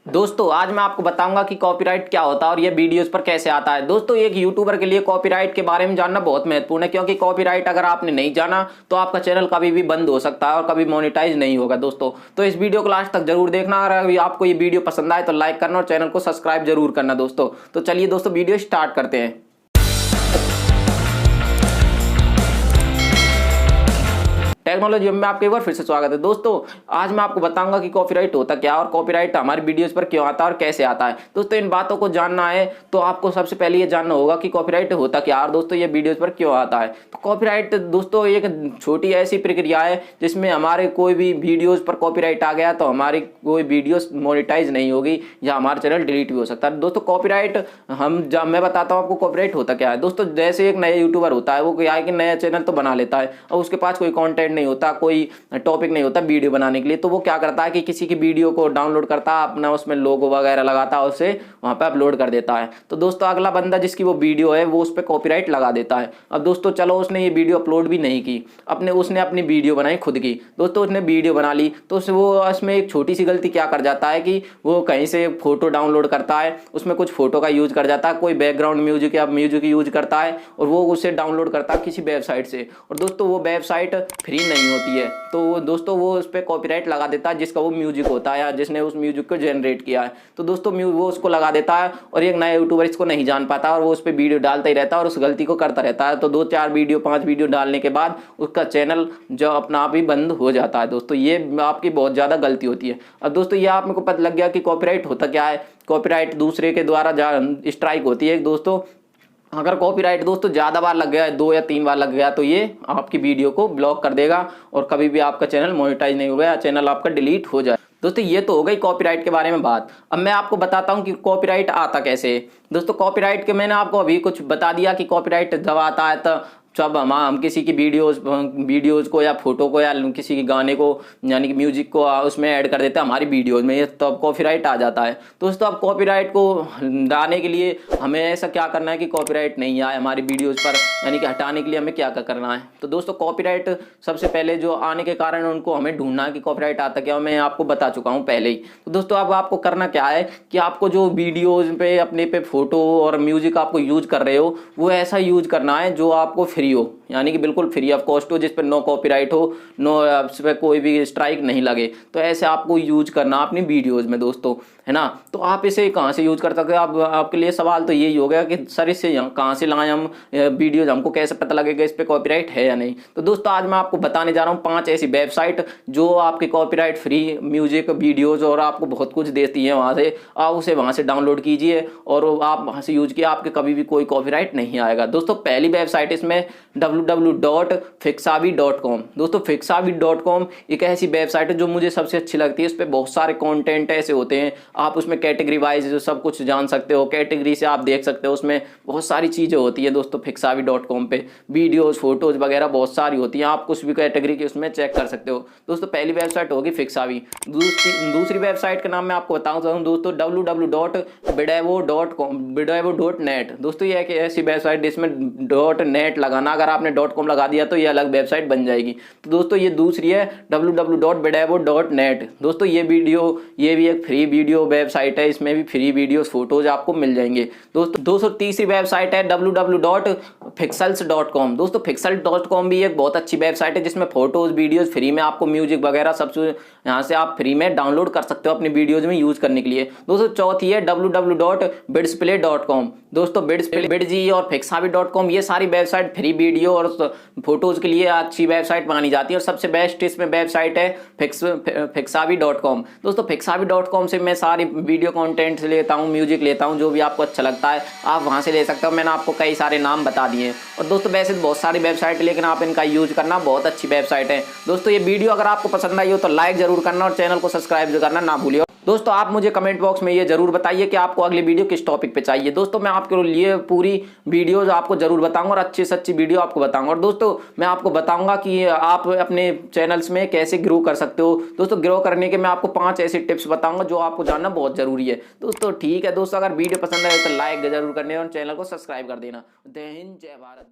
दोस्तों आज मैं आपको बताऊंगा कि कॉपीराइट क्या होता है और ये वीडियोस पर कैसे आता है। दोस्तों एक यूट्यूबर के लिए कॉपीराइट के बारे में जानना बहुत महत्वपूर्ण है, क्योंकि कॉपीराइट अगर आपने नहीं जाना तो आपका चैनल कभी भी बंद हो सकता है और कभी मोनेटाइज नहीं होगा। दोस्तों तो इस वीडियो को लास्ट तक जरूर देखना। अगर आपको ये वीडियो पसंद आए तो लाइक करना और चैनल को सब्सक्राइब जरूर करना। दोस्तों तो चलिए दोस्तों वीडियो स्टार्ट करते हैं। टेक्नोलॉजी में आपका एक बार फिर से स्वागत है। दोस्तों आज मैं आपको बताऊंगा कि कॉपीराइट होता क्या है और कॉपीराइट हमारी वीडियोस पर क्यों आता है और कैसे आता है। दोस्तों इन बातों को जानना है तो आपको सबसे पहले ये जानना होगा कि कॉपीराइट होता क्या है और दोस्तों ये वीडियोस पर क्यों आता है। तो कॉपीराइट दोस्तों एक छोटी ऐसी प्रक्रिया है जिसमें हमारे कोई भी वीडियोज पर कॉपीराइट आ गया तो हमारी कोई वीडियोस मोनेटाइज नहीं होगी या हमारा चैनल डिलीट भी हो सकता है। दोस्तों कॉपीराइट मैं बताता हूँ आपको कॉपीराइट होता क्या है। दोस्तों जैसे एक नया यूट्यूबर होता है, वो क्या है कि नया चैनल तो बना लेता है और उसके पास कोई कॉन्टेंट नहीं होता, कोई टॉपिक नहीं होता वीडियो बनाने के लिए, तो वो क्या करता है कि किसी की वीडियो को डाउनलोड करता है, अपना उसमें लोगो वगैरह लगाता है, उसे वहां पे अपलोड कर देता है। तो दोस्तों अगला बंदा जिसकी वो वीडियो है वो उस पर कॉपीराइट लगा देता है। अब दोस्तों चलो उसने ये वीडियो अपलोड भी नहीं की, उसने अपनी वीडियो बनाई खुद की। दोस्तों उसने वीडियो बना ली तो वो उसमें एक छोटी सी गलती क्या कर जाता है कि वो कहीं से फोटो डाउनलोड करता है, उसमें कुछ फोटो का यूज कर जाता है, कोई बैकग्राउंड म्यूजिक या म्यूजिक यूज करता है और वो उसे डाउनलोड करता है किसी वेबसाइट से। और दोस्तों वो वेबसाइट फ्री नहीं होती है, तो दोस्तों वो उस पर कॉपीराइट लगा देता है जिसका वो म्यूजिक होता है या जिसने उस म्यूजिक को जनरेट किया है। तो दोस्तों वो उसको लगा देता है और एक नया यूट्यूबर इसको नहीं जान पाता और वो उस पर वीडियो डालता ही रहता है और उस गलती को करता रहता है। तो 2-4 वीडियो 5 वीडियो डालने के बाद उसका चैनल जो अपना आप ही बंद हो जाता है। दोस्तों ये आपकी बहुत ज़्यादा गलती होती है। अब दोस्तों ये आप मेरे को पता लग गया कि कॉपीराइट होता क्या है। कॉपीराइट दूसरे के द्वारा स्ट्राइक होती है। दोस्तों अगर कॉपीराइट दोस्तों ज़्यादा बार लग गया, 2 या 3 बार लग गया, तो ये आपकी वीडियो को ब्लॉक कर देगा और कभी भी आपका चैनल मोनेटाइज नहीं होगा या चैनल आपका डिलीट हो जाए। दोस्तों ये तो हो गई कॉपीराइट के बारे में बात। अब मैं आपको बताता हूँ कि कॉपीराइट आता कैसे है। दोस्तों कॉपीराइट के मैंने आपको अभी कुछ बता दिया कि कॉपीराइट जब आता है तो जब हम किसी की वीडियोज को या फोटो को या किसी के गाने को यानी कि म्यूजिक को उसमें ऐड कर देते हैं हमारी वीडियोज में, तो अब कॉपीराइट आ जाता है। दोस्तों अब कॉपीराइट को लाने के लिए हमें ऐसा क्या करना है कि कॉपीराइट नहीं आए हमारी वीडियोज पर, यानी कि हटाने के लिए हमें क्या करना है। तो दोस्तों कॉपीराइट सबसे पहले जो आने के कारण उनको हमें ढूंढना है कि कॉपीराइट आता क्या, मैं आपको बता चुका हूँ पहले ही। तो दोस्तों अब आपको करना क्या है कि आपको जो वीडियोज पे अपने पे फोटो और म्यूजिक आपको यूज कर रहे हो वो ऐसा यूज करना है जो आपको फ्री हो, यानी कि बिल्कुल फ्री ऑफ कॉस्ट हो, जिस पर नो कॉपीराइट हो, नो उस पर कोई भी स्ट्राइक नहीं लगे। तो ऐसे आपको यूज करना अपनी वीडियोज में दोस्तों, है ना। तो आप इसे कहाँ से यूज कर सकते हो। आपके लिए सवाल तो यही हो गया कि सर इससे कहाँ से लाएं हम वीडियोज, हमको कैसे पता लगेगा इस पर कॉपीराइट है या नहीं। तो दोस्तों आज मैं आपको बताने जा रहा हूँ 5 ऐसी वेबसाइट जो आपके कॉपीराइट फ्री म्यूजिक वीडियोज और आपको बहुत कुछ देती है। वहाँ से आप उसे वहाँ से डाउनलोड कीजिए और आप वहाँ से यूज किए, आपके कभी भी कोई कॉपीराइट नहीं आएगा। दोस्तों पहली वेबसाइट इसमें www.fixavi.com। दोस्तों fixavi.com एक ऐसी वेबसाइट है जो मुझे सबसे अच्छी लगती है। इस पर बहुत सारे कंटेंट ऐसे होते हैं, आप उसमें कैटेगरी वाइज सब कुछ जान सकते हो, कैटेगरी से आप देख सकते हो, उसमें बहुत सारी चीज़ें होती है। दोस्तों fixavi.com पे वीडियोज फोटोज वगैरह बहुत सारी होती हैं, आप कुछ भी कैटेगरी की उसमें चेक कर सकते हो। दोस्तों पहली वेबसाइट होगी fixavi। दूसरी वेबसाइट का नाम मैं आपको बताऊँ दोस्तों www.bidevo.net। दोस्तों ये एक ऐसी वेबसाइट जिसमें .net लगाना, अगर आपने .com लगा दिया तो ये अलग वेबसाइट बन जाएगी। तो दोस्तों ये दूसरी है www.bidevo.net। दोस्तों ये भी एक फ्री वीडियो वेबसाइट है, इसमें भी फ्री वीडियोस फोटोज आपको मिल जाएंगे। दोस्तों तीसरी वेबसाइट है www.pixels.com। दोस्तों pixels.com भी एक बहुत अच्छी वेबसाइट है जिसमें फोटोज वीडियोज फ्री में आपको म्यूजिक वगैरह सब यहाँ से आप फ्री में डाउनलोड कर सकते हो अपनी वीडियोज में यूज करने के लिए। दोस्तों चौथी है www.bidsplay.com। दोस्तों बिडजी और fixavi.com ये सारी वेबसाइट फ्री वीडियो और फोटोज के लिए अच्छी वेबसाइट मानी जाती है और सबसे बेस्ट इसमें वेबसाइट है fixavi.com। दोस्तों fixavi.com से मैं सारी वीडियो कंटेंट लेता हूँ, म्यूजिक लेता हूँ, जो भी आपको अच्छा लगता है आप वहाँ से ले सकते हो। मैंने आपको कई सारे नाम बता दिए। और दोस्तों वैसे तो बहुत सारी वेबसाइट है लेकिन आप इनका यूज करना, बहुत अच्छी वेबसाइट है। दोस्तों ये वीडियो अगर आपको पसंद आई हो तो लाइक जरूर करना और चैनल को सब्सक्राइब करना ना भूलिए। दोस्तों आप मुझे कमेंट बॉक्स में ये जरूर बताइए कि आपको अगली वीडियो किस टॉपिक पे चाहिए। दोस्तों मैं आपके लिए पूरी वीडियोज आपको जरूर बताऊंगा और अच्छी से अच्छी वीडियो आपको बताऊंगा। और दोस्तों मैं आपको बताऊंगा कि आप अपने चैनल्स में कैसे ग्रो कर सकते हो। दोस्तों ग्रो करने के मैं आपको 5 ऐसे टिप्स बताऊंगा जो आपको जानना बहुत जरूरी है। दोस्तों ठीक है दोस्तों, अगर वीडियो पसंद आए तो लाइक जरूर करने और चैनल को सब्सक्राइब कर देना। जय हिंद जय भारत।